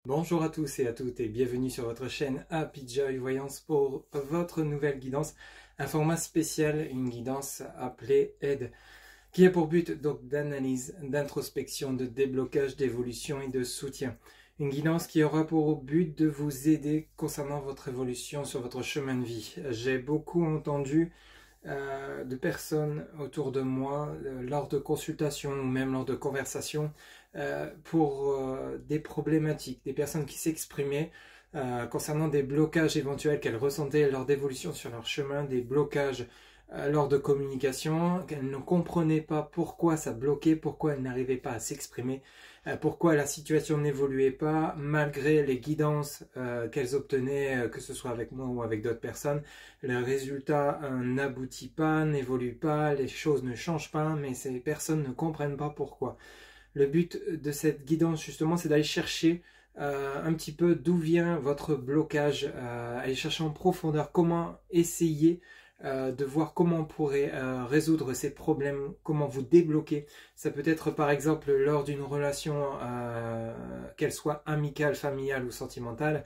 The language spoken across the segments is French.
Bonjour à tous et à toutes et bienvenue sur votre chaîne Happy Joy Voyance pour votre nouvelle guidance, un format spécial, une guidance appelée Aide, qui a pour but donc d'analyse, d'introspection, de déblocage, d'évolution et de soutien. Une guidance qui aura pour but de vous aider concernant votre évolution sur votre chemin de vie. J'ai beaucoup entendu de personnes autour de moi lors de consultations ou même lors de conversations pour des problématiques, des personnes qui s'exprimaient concernant des blocages éventuels qu'elles ressentaient lors d'évolution sur leur chemin, des blocages lors de communication, qu'elles ne comprenaient pas pourquoi ça bloquait, pourquoi elles n'arrivaient pas à s'exprimer, pourquoi la situation n'évoluait pas malgré les guidances qu'elles obtenaient, que ce soit avec moi ou avec d'autres personnes. Le résultat n'aboutit pas, n'évolue pas, les choses ne changent pas, mais ces personnes ne comprennent pas pourquoi. Le but de cette guidance justement, c'est d'aller chercher un petit peu d'où vient votre blocage, aller chercher en profondeur comment essayer de voir comment on pourrait résoudre ces problèmes, comment vous débloquer. Ça peut être par exemple lors d'une relation, qu'elle soit amicale, familiale ou sentimentale.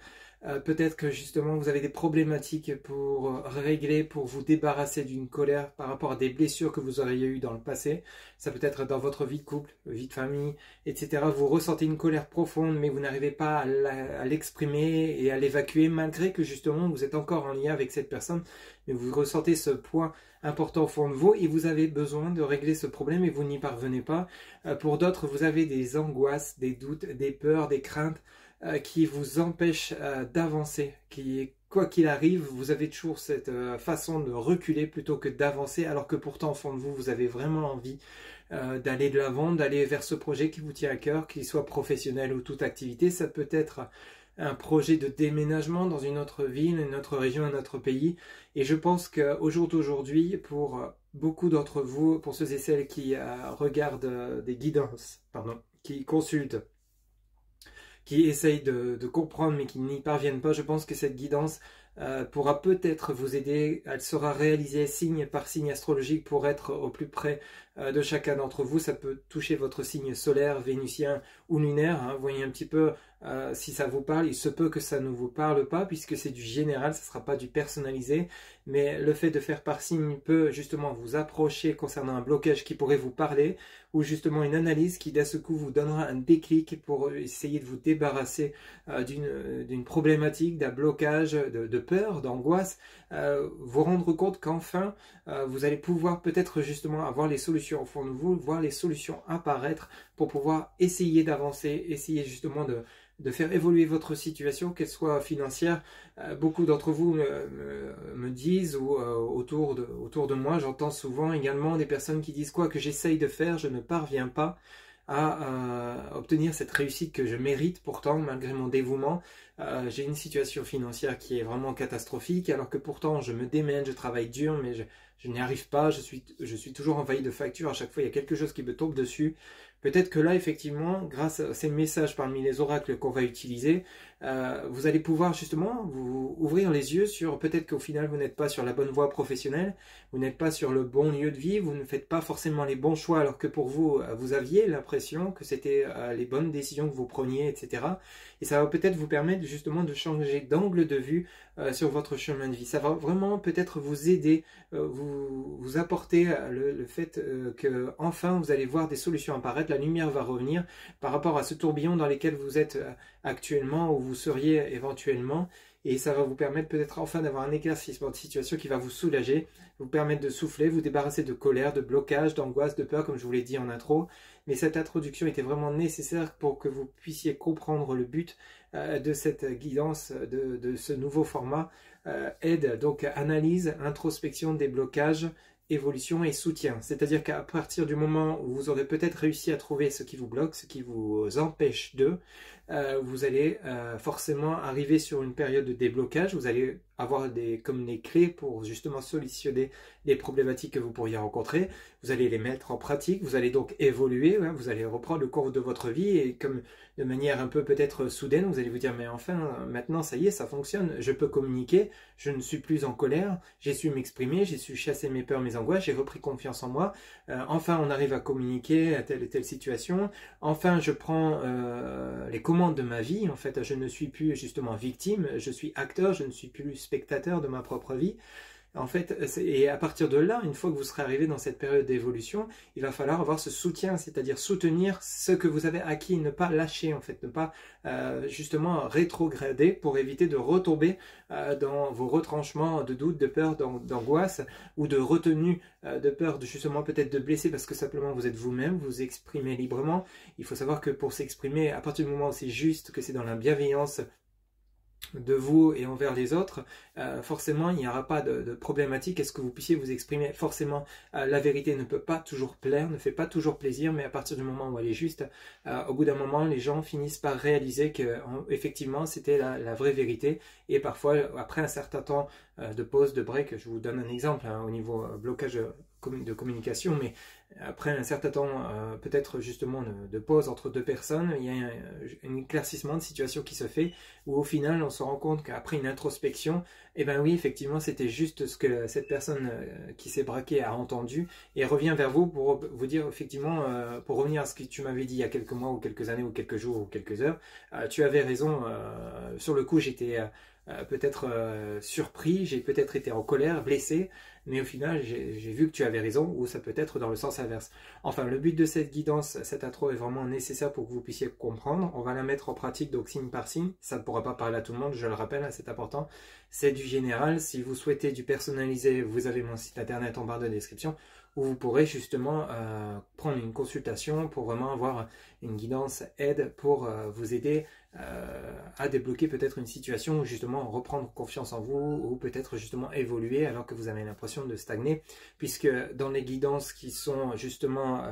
Peut-être que justement vous avez des problématiques pour régler, pour vous débarrasser d'une colère par rapport à des blessures que vous auriez eues dans le passé. Ça peut être dans votre vie de couple, vie de famille, etc. Vous ressentez une colère profonde mais vous n'arrivez pas à l'exprimer et à l'évacuer malgré que justement vous êtes encore en lien avec cette personne. Mais vous ressentez ce point important au fond de vous et vous avez besoin de régler ce problème et vous n'y parvenez pas. Pour d'autres, vous avez des angoisses, des doutes, des peurs, des craintes qui vous empêchent d'avancer, qui, quoi qu'il arrive, vous avez toujours cette façon de reculer plutôt que d'avancer, alors que pourtant au fond de vous, vous avez vraiment envie d'aller de l'avant, d'aller vers ce projet qui vous tient à cœur, qu'il soit professionnel ou toute activité. Ça peut être un projet de déménagement dans une autre ville, une autre région, un autre pays. Et je pense qu'au jour d'aujourd'hui, pour beaucoup d'entre vous, pour ceux et celles qui regardent des guidances, qui consultent, qui essayent de comprendre mais qui n'y parviennent pas, je pense que cette guidance pourra peut-être vous aider. Elle sera réalisée signe par signe astrologique pour être au plus près de chacun d'entre vous. Ça peut toucher votre signe solaire, vénusien ou lunaire. Vous voyez un petit peu si ça vous parle. Il se peut que ça ne vous parle pas puisque c'est du général, ça ne sera pas du personnalisé. Mais le fait de faire par signe peut justement vous approcher concernant un blocage qui pourrait vous parler ou justement une analyse qui d'un seul coup vous donnera un déclic pour essayer de vous débarrasser d'une problématique, d'un blocage, de peur, d'angoisse, vous rendre compte qu'enfin vous allez pouvoir peut-être justement avoir les solutions au fond de vous, voir les solutions apparaître pour pouvoir essayer d'avancer, essayer justement de faire évoluer votre situation, qu'elle soit financière. Beaucoup d'entre vous me disent, ou autour de moi, j'entends souvent également des personnes qui disent quoi que j'essaye de faire, je ne parviens pas à obtenir cette réussite que je mérite pourtant malgré mon dévouement. J'ai une situation financière qui est vraiment catastrophique alors que pourtant je me démène, je travaille dur mais je n'y arrive pas, je suis toujours envahi de factures, à chaque fois il y a quelque chose qui me tombe dessus. Peut-être que là effectivement, grâce à ces messages parmi les oracles qu'on va utiliser, vous allez pouvoir justement vous ouvrir les yeux sur peut-être qu'au final vous n'êtes pas sur la bonne voie professionnelle, vous n'êtes pas sur le bon lieu de vie, vous ne faites pas forcément les bons choix alors que pour vous, vous aviez l'impression que c'était les bonnes décisions que vous preniez, etc. Et ça va peut-être vous permettre justement de changer d'angle de vue sur votre chemin de vie. Ça va vraiment peut-être vous aider, vous apporter le fait que enfin vous allez voir des solutions apparaître, la lumière va revenir par rapport à ce tourbillon dans lequel vous êtes actuellement ou vous seriez éventuellement. Et ça va vous permettre peut-être enfin d'avoir un éclaircissement de situation qui va vous soulager, vous permettre de souffler, vous débarrasser de colère, de blocage, d'angoisse, de peur, comme je vous l'ai dit en intro. Mais cette introduction était vraiment nécessaire pour que vous puissiez comprendre le but de cette guidance, de ce nouveau format aide, donc analyse, introspection, déblocage, évolution et soutien. C'est-à-dire qu'à partir du moment où vous aurez peut-être réussi à trouver ce qui vous bloque, ce qui vous empêche vous allez forcément arriver sur une période de déblocage. Vous allez avoir comme des clés pour justement solutionner les problématiques que vous pourriez rencontrer. Vous allez les mettre en pratique, vous allez donc évoluer, vous allez reprendre le cours de votre vie et comme de manière un peu peut-être soudaine, vous allez vous dire mais enfin maintenant ça y est, ça fonctionne, je peux communiquer, je ne suis plus en colère, j'ai su m'exprimer, j'ai su chasser mes peurs, mes angoisses, j'ai repris confiance en moi, enfin on arrive à communiquer à telle et telle situation, enfin je prends les commandes moment de ma vie. En fait, je ne suis plus justement victime, je suis acteur, je ne suis plus spectateur de ma propre vie. En fait, et à partir de là, une fois que vous serez arrivé dans cette période d'évolution, il va falloir avoir ce soutien, c'est-à-dire soutenir ce que vous avez acquis, ne pas lâcher en fait, ne pas justement rétrograder pour éviter de retomber dans vos retranchements de doute, de peur, d'angoisse ou de retenue, de peur de justement peut-être de blesser parce que simplement vous êtes vous-même, vous exprimez librement. Il faut savoir que pour s'exprimer, à partir du moment où c'est juste, que c'est dans la bienveillance de vous et envers les autres, forcément il n'y aura pas de problématique à ce que vous puissiez vous exprimer. Forcément la vérité ne peut pas toujours plaire, ne fait pas toujours plaisir, mais à partir du moment où elle est juste, au bout d'un moment les gens finissent par réaliser que effectivement c'était la vraie vérité. Et parfois après un certain temps de pause, de break, je vous donne un exemple au niveau blocage de communication, mais après un certain temps peut-être justement de pause entre deux personnes, il y a un éclaircissement de situation qui se fait, où au final on se rend compte qu'après une introspection, eh ben oui, effectivement c'était juste ce que cette personne qui s'est braquée a entendu, et revient vers vous pour vous dire effectivement, pour revenir à ce que tu m'avais dit il y a quelques mois ou quelques années ou quelques jours ou quelques heures, tu avais raison, sur le coup j'étais peut-être surpris, j'ai peut-être été en colère, blessé, mais au final j'ai vu que tu avais raison, ou ça peut être dans le sens inverse. Enfin, le but de cette guidance, cette intro est vraiment nécessaire pour que vous puissiez comprendre. On va la mettre en pratique, donc signe par signe. Ça ne pourra pas parler à tout le monde, je le rappelle, c'est important. C'est du général. Si vous souhaitez du personnalisé, vous avez mon site internet en barre de description, où vous pourrez justement prendre une consultation pour vraiment avoir une guidance aide pour vous aider à débloquer peut-être une situation où justement reprendre confiance en vous, ou peut-être justement évoluer alors que vous avez l'impression de stagner, puisque dans les guidances qui sont justement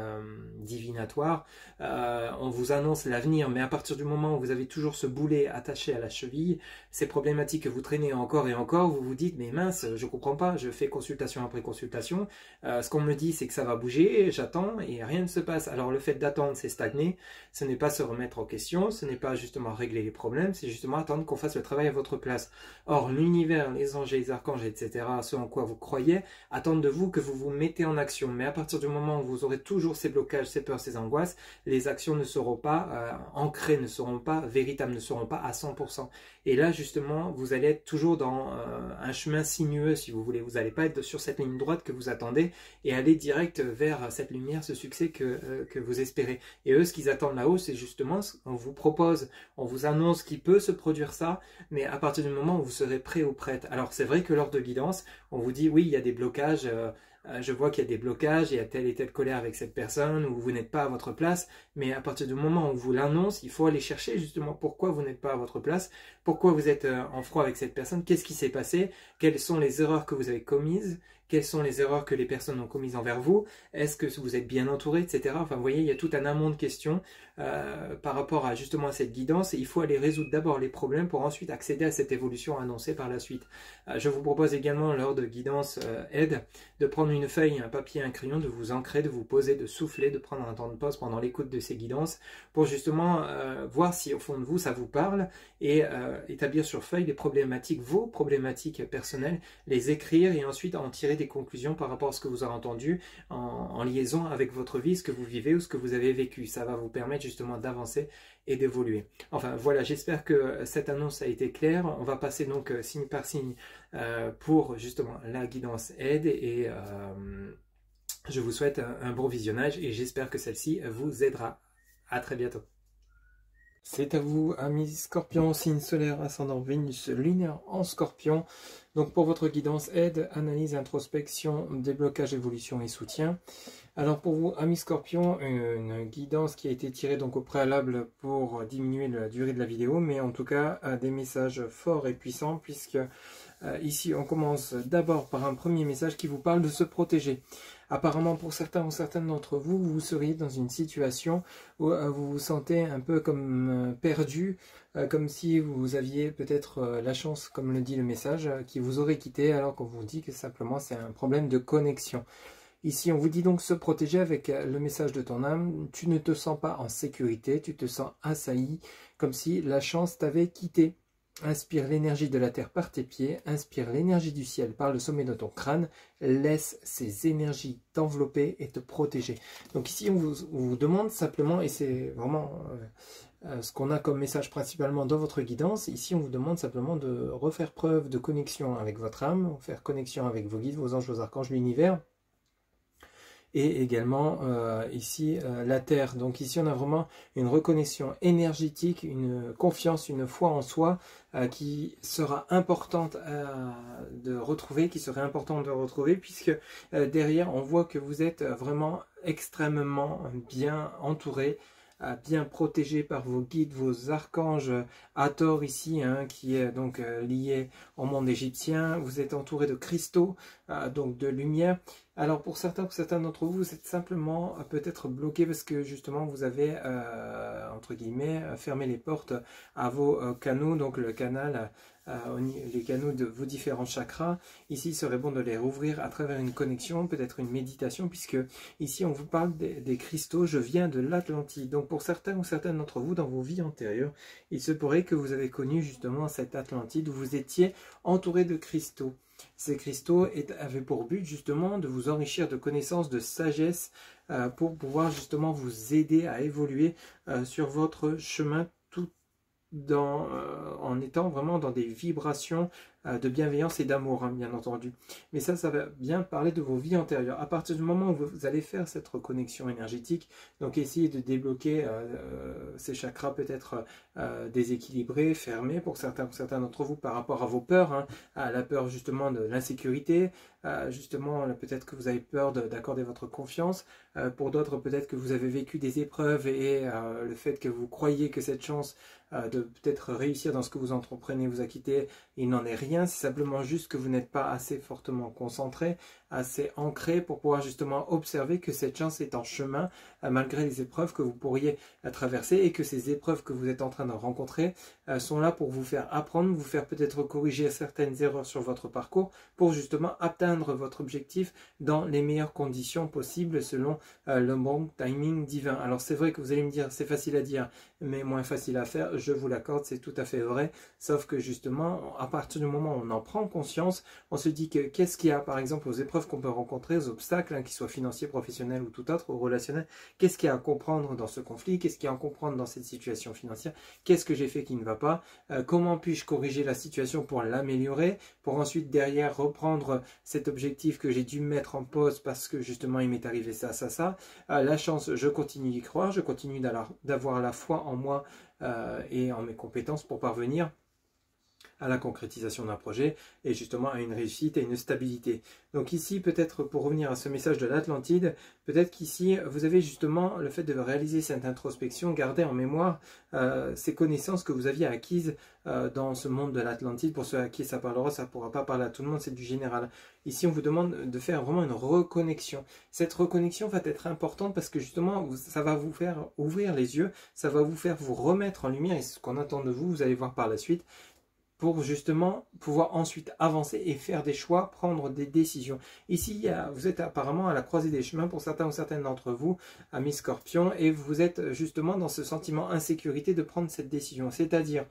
divinatoires, on vous annonce l'avenir, mais à partir du moment où vous avez toujours ce boulet attaché à la cheville, ces problématiques que vous traînez encore et encore, vous vous dites mais mince, je comprends pas, je fais consultation après consultation, ce qu'on me dit c'est que ça va bouger, j'attends et rien ne se passe. Alors le fait d'attendre, c'est stagner, ce n'est pas se remettre en question, ce n'est pas justement régler les problèmes, c'est justement attendre qu'on fasse le travail à votre place. Or l'univers, les anges, les archanges, etc., ce en quoi vous croyez, attendent de vous que vous vous mettez en action. Mais à partir du moment où vous aurez toujours ces blocages, ces peurs, ces angoisses, les actions ne seront pas ancrées, ne seront pas véritables, ne seront pas à 100%. Et là justement, vous allez être toujours dans un chemin sinueux, si vous voulez. Vous n'allez pas être sur cette ligne droite que vous attendez et aller direct vers cette lumière, ce succès que vous espérez. Et eux, ce qu'ils attendent là-haut, c'est justement ce qu'on vous propose. On vous annonce qu'il peut se produire ça, mais à partir du moment où vous serez prêt ou prête. Alors c'est vrai que lors de guidance, on vous dit oui, il y a des blocages, je vois qu'il y a des blocages, il y a telle et telle colère avec cette personne, ou vous n'êtes pas à votre place, mais à partir du moment où on vous l'annonce, il faut aller chercher justement pourquoi vous n'êtes pas à votre place, pourquoi vous êtes en froid avec cette personne, qu'est-ce qui s'est passé, quelles sont les erreurs que vous avez commises, quelles sont les erreurs que les personnes ont commises envers vous, est-ce que vous êtes bien entouré, etc. Enfin, vous voyez, il y a tout un amont de questions par rapport à justement à cette guidance, et il faut aller résoudre d'abord les problèmes pour ensuite accéder à cette évolution annoncée par la suite. Je vous propose également lors de guidance aide de prendre une feuille, un papier, un crayon, de vous ancrer, de vous poser, de souffler, de prendre un temps de pause pendant l'écoute de ces guidances pour justement voir si au fond de vous ça vous parle, et établir sur feuille les problématiques, vos problématiques personnelles, les écrire et ensuite en tirer des conclusions par rapport à ce que vous avez entendu en liaison avec votre vie, ce que vous vivez ou ce que vous avez vécu. Ça va vous permettre justement d'avancer et d'évoluer. Enfin voilà, j'espère que cette annonce a été claire. On va passer donc signe par signe pour justement la guidance aide, et je vous souhaite un bon visionnage et j'espère que celle-ci vous aidera. À très bientôt. C'est à vous, amis Scorpion, signe solaire, ascendant Vénus, lunaire en Scorpion. Donc pour votre guidance aide, analyse, introspection, déblocage, évolution et soutien. Alors pour vous, amis Scorpion, une guidance qui a été tirée donc au préalable pour diminuer la durée de la vidéo, mais en tout cas des messages forts et puissants, puisque ici on commence d'abord par un premier message qui vous parle de se protéger. Apparemment pour certains ou certaines d'entre vous, vous seriez dans une situation où vous vous sentez un peu comme perdu, comme si vous aviez peut-être la chance, comme le dit le message, qui vous aurait quitté, alors qu'on vous dit que simplement c'est un problème de connexion. Ici on vous dit donc se protéger avec le message de ton âme. Tu ne te sens pas en sécurité, tu te sens assailli, comme si la chance t'avait quitté. Inspire l'énergie de la terre par tes pieds, inspire l'énergie du ciel par le sommet de ton crâne, laisse ces énergies t'envelopper et te protéger. Donc ici, on vous demande simplement, et c'est vraiment ce qu'on a comme message principalement dans votre guidance, ici on vous demande simplement de refaire preuve de connexion avec votre âme, faire connexion avec vos guides, vos anges, vos archanges, l'univers, et également ici la terre. Donc ici on a vraiment une reconnexion énergétique, une confiance, une foi en soi qui sera importante de retrouver, puisque derrière on voit que vous êtes vraiment extrêmement bien entouré, bien protégé par vos guides, vos archanges. Hathor ici, hein, qui est donc lié au monde égyptien. Vous êtes entouré de cristaux, donc de lumière. Alors pour certains d'entre vous, vous êtes simplement peut-être bloqué parce que justement vous avez, entre guillemets, fermé les portes à vos canaux, donc le canal, les canaux de vos différents chakras. Ici, il serait bon de les rouvrir à travers une connexion, peut-être une méditation, puisque ici on vous parle des cristaux. Je viens de l'Atlantide. Donc pour certains ou certaines d'entre vous, dans vos vies antérieures, il se pourrait que vous avez connu justement cette Atlantide où vous étiez entouré de cristaux. Ces cristaux avaient pour but justement de vous enrichir de connaissances, de sagesse, pour pouvoir justement vous aider à évoluer sur votre chemin, tout en étant vraiment dans des vibrations de bienveillance et d'amour, hein, bien entendu. Mais ça va bien parler de vos vies antérieures. À partir du moment où vous allez faire cette reconnexion énergétique, donc essayez de débloquer ces chakras peut-être déséquilibrés, fermés pour certains d'entre vous par rapport à vos peurs, hein, à la peur justement de l'insécurité, justement peut-être que vous avez peur d'accorder votre confiance, pour d'autres peut-être que vous avez vécu des épreuves et le fait que vous croyez que cette chance de peut-être réussir dans ce que vous entreprenez vous a quitté, il n'en est rien, c'est simplement juste que vous n'êtes pas assez fortement concentré, assez ancré pour pouvoir justement observer que cette chance est en chemin malgré les épreuves que vous pourriez traverser, et que ces épreuves que vous êtes en train de rencontrer sont là pour vous faire apprendre, vous faire peut-être corriger certaines erreurs sur votre parcours pour justement atteindre votre objectif dans les meilleures conditions possibles selon le bon timing divin. Alors c'est vrai que vous allez me dire c'est facile à dire mais moins facile à faire, je vous l'accorde, c'est tout à fait vrai, sauf que justement à partir du moment où on en prend conscience, on se dit que qu'est-ce qu'il y a par exemple aux épreuves qu'on peut rencontrer, aux obstacles, hein, qu'ils soient financiers, professionnels ou tout autre, ou relationnels, qu'est-ce qu'il y a à comprendre dans ce conflit, qu'est-ce qu'il y a à comprendre dans cette situation financière, qu'est-ce que j'ai fait qui ne va pas, comment puis-je corriger la situation pour l'améliorer, pour ensuite derrière reprendre cet objectif que j'ai dû mettre en pause parce que justement il m'est arrivé ça, la chance, je continue d'y croire, je continue d'avoir la foi en moi et en mes compétences pour parvenir à la concrétisation d'un projet et justement à une réussite et une stabilité. Donc ici, peut-être pour revenir à ce message de l'Atlantide, peut-être qu'ici, vous avez justement le fait de réaliser cette introspection, garder en mémoire ces connaissances que vous aviez acquises dans ce monde de l'Atlantide. Pour ceux à qui ça parlera, ça ne pourra pas parler à tout le monde, c'est du général. Ici, on vous demande de faire vraiment une reconnexion. Cette reconnexion va être importante parce que justement, ça va vous faire ouvrir les yeux, ça va vous faire vous remettre en lumière, et ce qu'on attend de vous, vous allez voir par la suite, pour justement pouvoir ensuite avancer et faire des choix, prendre des décisions. Ici, vous êtes apparemment à la croisée des chemins pour certains ou certaines d'entre vous, amis Scorpions, et vous êtes justement dans ce sentiment d'insécurité de prendre cette décision. C'est-à-dire,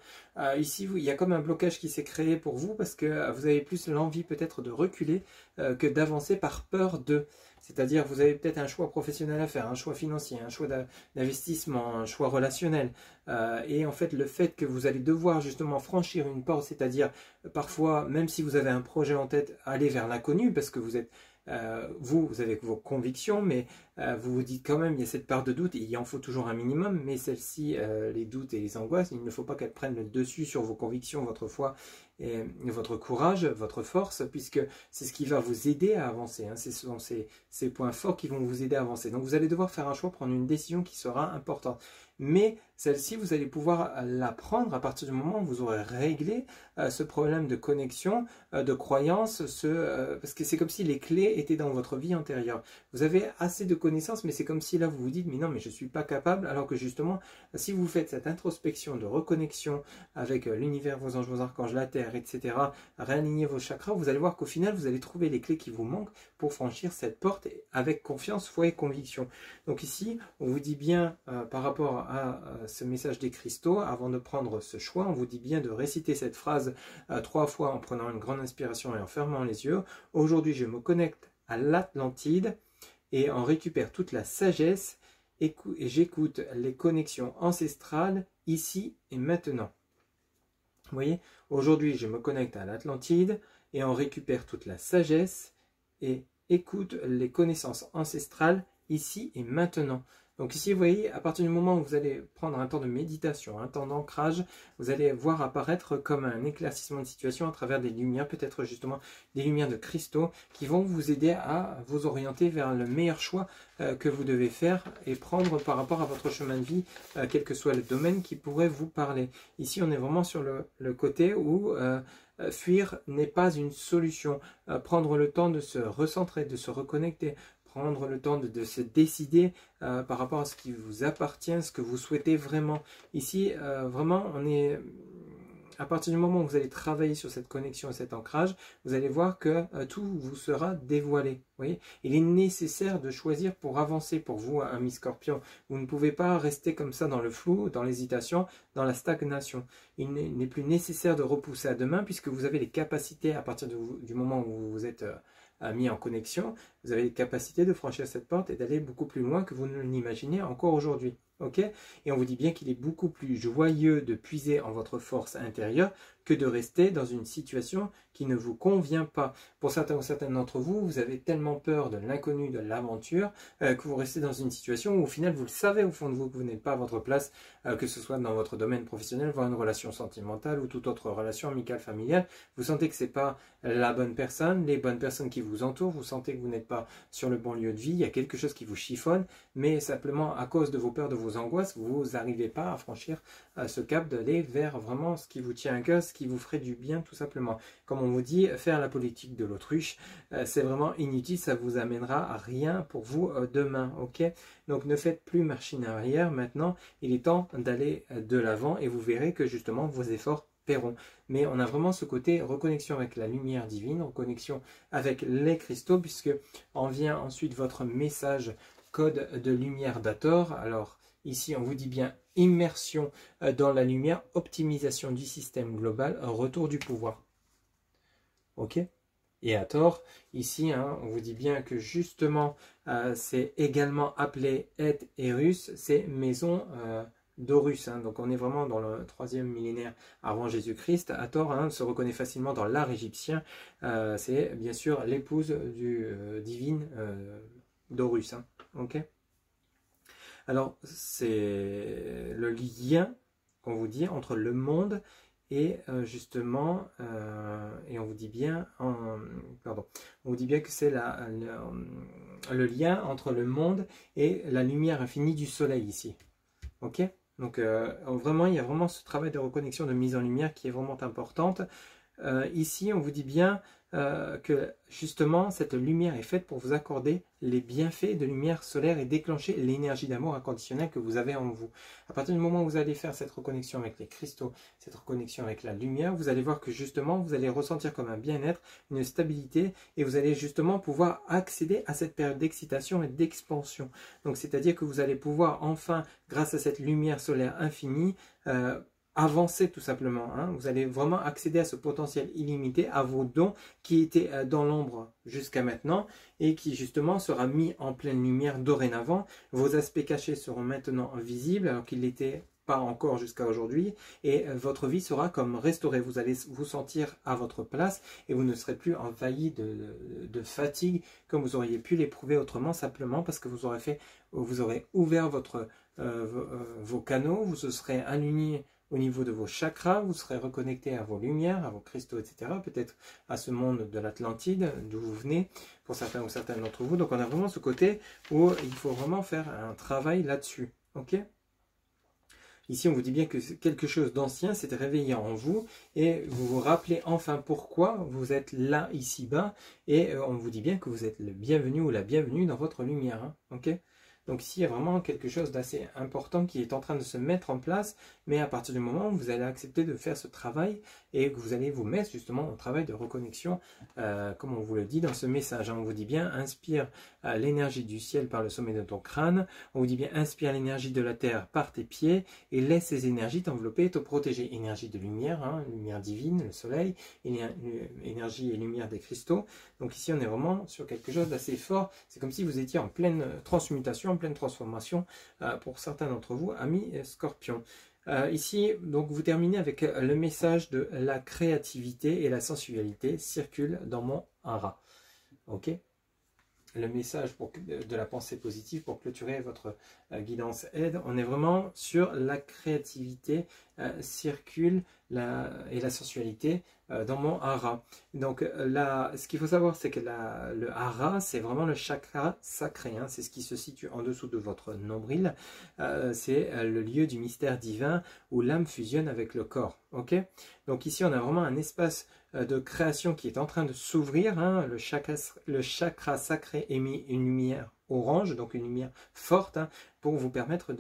ici, il y a comme un blocage qui s'est créé pour vous parce que vous avez plus l'envie peut-être de reculer que d'avancer par peur de... C'est-à-dire, vous avez peut-être un choix professionnel à faire, un choix financier, un choix d'investissement, un choix relationnel. Et en fait, le fait que vous allez devoir justement franchir une porte, c'est-à-dire parfois, même si vous avez un projet en tête, aller vers l'inconnu, parce que vous êtes... vous avez vos convictions, mais vous vous dites quand même, il y a cette part de doute, et il en faut toujours un minimum, mais celle-ci, les doutes et les angoisses, il ne faut pas qu'elles prennent le dessus sur vos convictions, votre foi, et votre courage, votre force, puisque c'est ce qui va vous aider à avancer, hein. Ce sont ces points forts qui vont vous aider à avancer. Donc vous allez devoir faire un choix, prendre une décision qui sera importante. Mais celle-ci, vous allez pouvoir la prendre à partir du moment où vous aurez réglé ce problème de connexion, de croyance, parce que c'est comme si les clés étaient dans votre vie antérieure. Vous avez assez de connaissances, mais c'est comme si là vous vous dites, mais non, mais je ne suis pas capable, alors que justement, si vous faites cette introspection de reconnexion avec l'univers, vos anges, vos archanges, la terre, etc., réaligner vos chakras, vous allez voir qu'au final, vous allez trouver les clés qui vous manquent pour franchir cette porte avec confiance, foi et conviction. Donc ici, on vous dit bien par rapport à ce message des cristaux, avant de prendre ce choix, on vous dit bien de réciter cette phrase 3 fois en prenant une grande inspiration et en fermant les yeux. Aujourd'hui, je me connecte à l'Atlantide et en récupère toute la sagesse et j'écoute les connexions ancestrales ici et maintenant. Vous voyez, aujourd'hui, je me connecte à l'Atlantide et en récupère toute la sagesse et écoute les connaissances ancestrales ici et maintenant. Donc ici, vous voyez, à partir du moment où vous allez prendre un temps de méditation, un temps d'ancrage, vous allez voir apparaître comme un éclaircissement de situation à travers des lumières, peut-être justement des lumières de cristaux qui vont vous aider à vous orienter vers le meilleur choix que vous devez faire et prendre par rapport à votre chemin de vie, quel que soit le domaine qui pourrait vous parler. Ici, on est vraiment sur le côté où fuir n'est pas une solution. Prendre le temps de se recentrer, de se reconnecter, prendre le temps de se décider par rapport à ce qui vous appartient, ce que vous souhaitez vraiment. Ici, vraiment, on est... À partir du moment où vous allez travailler sur cette connexion et cet ancrage, vous allez voir que tout vous sera dévoilé. Vous voyez, il est nécessaire de choisir pour avancer pour vous, ami Scorpion. Vous ne pouvez pas rester comme ça dans le flou, dans l'hésitation, dans la stagnation. Il n'est plus nécessaire de repousser à demain puisque vous avez les capacités à partir du moment où vous êtes mis en connexion, vous avez les capacités de franchir cette porte et d'aller beaucoup plus loin que vous ne l'imaginez encore aujourd'hui. Ok, et on vous dit bien qu'il est beaucoup plus joyeux de puiser en votre force intérieure que de rester dans une situation qui ne vous convient pas. Pour certains ou certaines d'entre vous, vous avez tellement peur de l'inconnu, de l'aventure, que vous restez dans une situation où au final vous le savez au fond de vous que vous n'êtes pas à votre place, que ce soit dans votre domaine professionnel, voire une relation sentimentale ou toute autre relation amicale, familiale. Vous sentez que ce n'est pas la bonne personne, les bonnes personnes qui vous entourent, vous sentez que vous n'êtes pas sur le bon lieu de vie, il y a quelque chose qui vous chiffonne, mais simplement à cause de vos peurs, de vos angoisses, vous n'arrivez pas à franchir ce cap d'aller vers vraiment ce qui vous tient à cœur, ce qui vous ferait du bien tout simplement. Comme on vous dit, faire la politique de l'autruche, c'est vraiment inutile, ça vous amènera à rien pour vous demain, ok? Donc ne faites plus machine arrière, maintenant il est temps d'aller de l'avant et vous verrez que justement vos efforts paieront. Mais on a vraiment ce côté reconnexion avec la lumière divine, reconnexion avec les cristaux, puisque en vient ensuite votre message code de lumière d'Hathor. Alors ici on vous dit bien immersion dans la lumière, optimisation du système global, retour du pouvoir. Ok? Et Hathor, ici, hein, on vous dit bien que justement, c'est également appelé Et Erus, c'est maison d'Horus. Hein. Donc on est vraiment dans le 3e millénaire avant Jésus-Christ. Hathor se reconnaît facilement dans l'art égyptien. C'est bien sûr l'épouse du divine d'Horus. Hein. Ok? Alors, c'est le lien qu'on vous dit entre le monde et justement, et on vous dit bien, on vous dit bien que c'est le lien entre le monde et la lumière infinie du soleil ici. Ok? Donc vraiment, il y a vraiment ce travail de reconnexion, de mise en lumière qui est vraiment importante. Ici, on vous dit bien que justement, cette lumière est faite pour vous accorder les bienfaits de lumière solaire et déclencher l'énergie d'amour inconditionnel que vous avez en vous. À partir du moment où vous allez faire cette reconnexion avec les cristaux, cette reconnexion avec la lumière, vous allez voir que justement, vous allez ressentir comme un bien-être, une stabilité, et vous allez justement pouvoir accéder à cette période d'excitation et d'expansion. Donc, c'est-à-dire que vous allez pouvoir enfin, grâce à cette lumière solaire infinie, avancer tout simplement. Hein. Vous allez vraiment accéder à ce potentiel illimité, à vos dons qui étaient dans l'ombre jusqu'à maintenant et qui justement sera mis en pleine lumière dorénavant. Vos aspects cachés seront maintenant visibles alors qu'ils l'étaient pas encore jusqu'à aujourd'hui et votre vie sera comme restaurée. Vous allez vous sentir à votre place et vous ne serez plus envahi de fatigue comme vous auriez pu l'éprouver autrement simplement parce que vous aurez ouvert vos canaux, vous se serez aligné au niveau de vos chakras, vous serez reconnecté à vos lumières, à vos cristaux, etc. Peut-être à ce monde de l'Atlantide, d'où vous venez, pour certains ou certaines d'entre vous. Donc on a vraiment ce côté où il faut vraiment faire un travail là-dessus. Ok ? Ici, on vous dit bien que quelque chose d'ancien s'est réveillé en vous et vous vous rappelez enfin pourquoi vous êtes là, ici-bas. Et on vous dit bien que vous êtes le bienvenu ou la bienvenue dans votre lumière. Hein, ok ? Donc ici, il y a vraiment quelque chose d'assez important qui est en train de se mettre en place, mais à partir du moment où vous allez accepter de faire ce travail et que vous allez vous mettre justement au travail de reconnexion, comme on vous le dit dans ce message. On vous dit bien, inspire l'énergie du ciel par le sommet de ton crâne. On vous dit bien, inspire l'énergie de la terre par tes pieds et laisse ces énergies t'envelopper et te protéger. Énergie de lumière, hein, lumière divine, le soleil, énergie et lumière des cristaux. Donc ici, on est vraiment sur quelque chose d'assez fort. C'est comme si vous étiez en pleine transmutation, en pleine transformation pour certains d'entre vous, amis scorpions. Ici, donc vous terminez avec le message de la créativité et la sensualité circule dans mon aura. Ok? Le message de la pensée positive pour clôturer votre guidance aide. On est vraiment sur la créativité circule et la sensualité dans mon hara. Donc ce qu'il faut savoir, c'est que le hara, c'est vraiment le chakra sacré. Hein, c'est ce qui se situe en dessous de votre nombril. C'est le lieu du mystère divin où l'âme fusionne avec le corps. Ok? Donc ici, on a vraiment un espace de création qui est en train de s'ouvrir. Hein. Le chakra sacré émet une lumière orange, donc une lumière forte, hein, pour vous permettre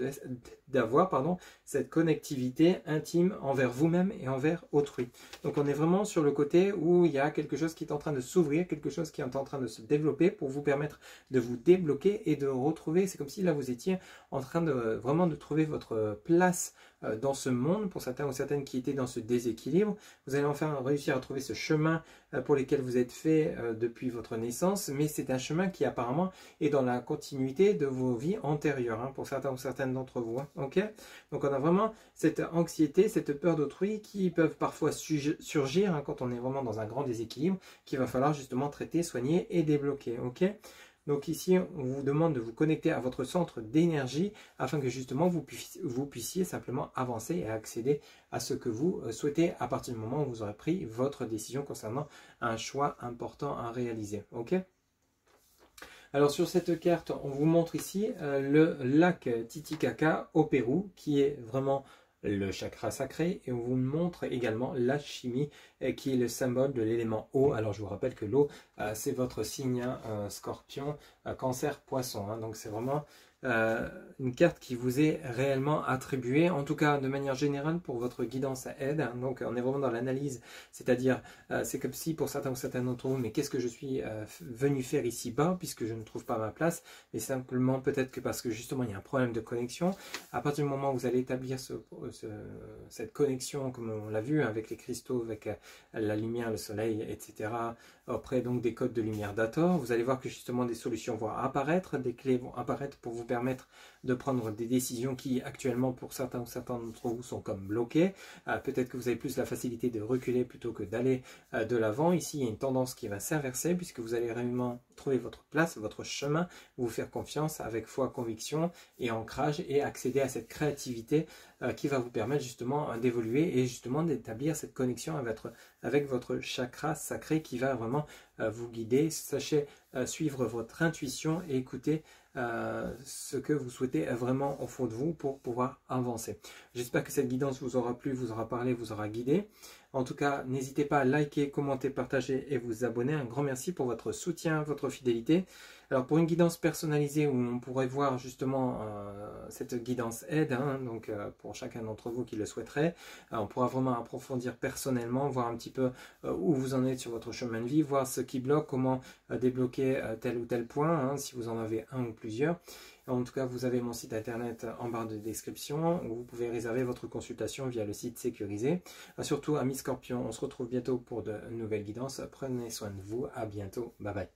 d'avoir cette connectivité intime envers vous-même et envers autrui. Donc on est vraiment sur le côté où il y a quelque chose qui est en train de s'ouvrir, quelque chose qui est en train de se développer pour vous permettre de vous débloquer et de retrouver, c'est comme si là vous étiez en train de vraiment de trouver votre place dans ce monde, pour certains ou certaines qui étaient dans ce déséquilibre. Vous allez enfin réussir à trouver ce chemin pour lequel vous êtes fait depuis votre naissance, mais c'est un chemin qui apparemment est dans la continuité de vos vies antérieures, hein, pour certains ou certaines d'entre vous. Hein, ok? Donc on a vraiment cette anxiété, cette peur d'autrui qui peuvent parfois surgir hein, quand on est vraiment dans un grand déséquilibre, qu'il va falloir justement traiter, soigner et débloquer. Ok? Donc ici, on vous demande de vous connecter à votre centre d'énergie afin que justement vous puissiez simplement avancer et accéder à ce que vous souhaitez à partir du moment où vous aurez pris votre décision concernant un choix important à réaliser. Ok? Alors sur cette carte, on vous montre ici le lac Titicaca au Pérou qui est vraiment le chakra sacré, et on vous montre également l'alchimie qui est le symbole de l'élément eau. Alors je vous rappelle que l'eau c'est votre signe hein, scorpion, cancer, poisson, hein, donc c'est vraiment une carte qui vous est réellement attribuée, en tout cas de manière générale pour votre guidance à aide. Donc on est vraiment dans l'analyse, c'est-à-dire c'est comme si pour certains ou certaines d'entre vous, mais qu'est-ce que je suis venu faire ici-bas puisque je ne trouve pas ma place, mais simplement peut-être que parce que justement il y a un problème de connexion. À partir du moment où vous allez établir cette connexion, comme on l'a vu avec les cristaux, avec la lumière, le soleil, etc., auprès donc des codes de lumière d'Hathor, vous allez voir que justement des solutions vont apparaître, des clés vont apparaître pour vous permettre de prendre des décisions qui actuellement pour certains ou certains d'entre vous sont comme bloquées. Peut-être que vous avez plus la facilité de reculer plutôt que d'aller de l'avant. Ici il y a une tendance qui va s'inverser puisque vous allez réellement trouver votre place, votre chemin, vous faire confiance avec foi, conviction et ancrage et accéder à cette créativité qui va vous permettre justement d'évoluer et justement d'établir cette connexion avec votre chakra sacré qui va vraiment vous guider. Sachez suivre votre intuition et écouter ce que vous souhaitez vraiment au fond de vous pour pouvoir avancer. J'espère que cette guidance vous aura plu, vous aura parlé, vous aura guidé. En tout cas, n'hésitez pas à liker, commenter, partager et vous abonner. Un grand merci pour votre soutien, votre fidélité. Alors pour une guidance personnalisée où on pourrait voir justement cette guidance aide, hein, donc pour chacun d'entre vous qui le souhaiterait, on pourra vraiment approfondir personnellement, voir un petit peu où vous en êtes sur votre chemin de vie, voir ce qui bloque, comment débloquer tel ou tel point, hein, si vous en avez un ou plusieurs. En tout cas, vous avez mon site internet en barre de description où vous pouvez réserver votre consultation via le site sécurisé. Surtout, amis Scorpions, on se retrouve bientôt pour de nouvelles guidances. Prenez soin de vous. À bientôt. Bye bye.